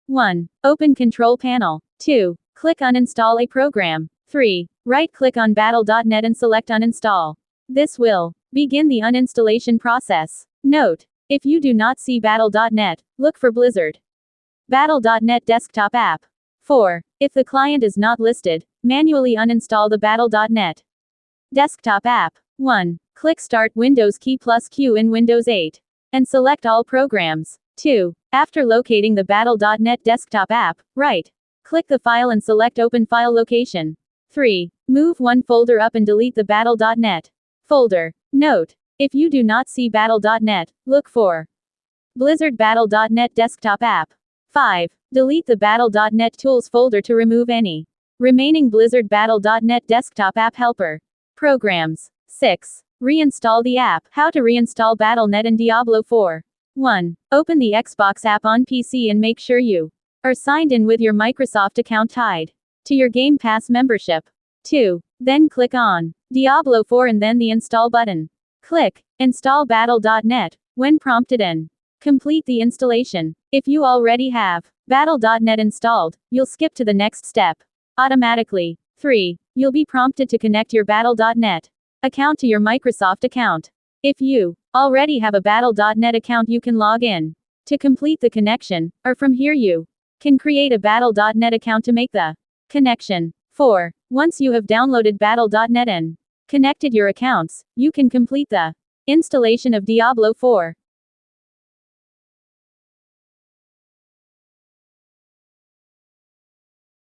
1. Open Control Panel. 2. Click Uninstall a program. 3. Right-click on Battle.net and select Uninstall. This will begin the uninstallation process. Note: if you do not see Battle.net, look for Blizzard. Battle.net desktop app. 4. If the client is not listed, manually uninstall the Battle.net desktop app. 1. Click Start Windows key plus Q in Windows 8 and select all programs. 2. After locating the Battle.net desktop app, right-click the file and select Open File Location. 3. Move one folder up and delete the Battle.net folder. Note: if you do not see Battle.net, look for Blizzard Battle.net desktop app. 5. Delete the Battle.net tools folder to remove any remaining Blizzard Battle.net desktop app helper programs. 6. Reinstall the app. How to reinstall Battle.net and Diablo 4. 1. Open the Xbox app on PC and make sure you are signed in with your Microsoft account tied to your Game Pass membership. 2. Then click on Diablo 4 and then the Install button. Click Install Battle.net when prompted and complete the installation. If you already have Battle.net installed, you'll skip to the next step automatically. 3. You'll be prompted to connect your Battle.net account to your Microsoft account. If you already have a Battle.net account, you can log in to complete the connection, or from here you can create a Battle.net account to make the connection. 4. Once you have downloaded Battle.net and connected your accounts, you can complete the installation of Diablo 4.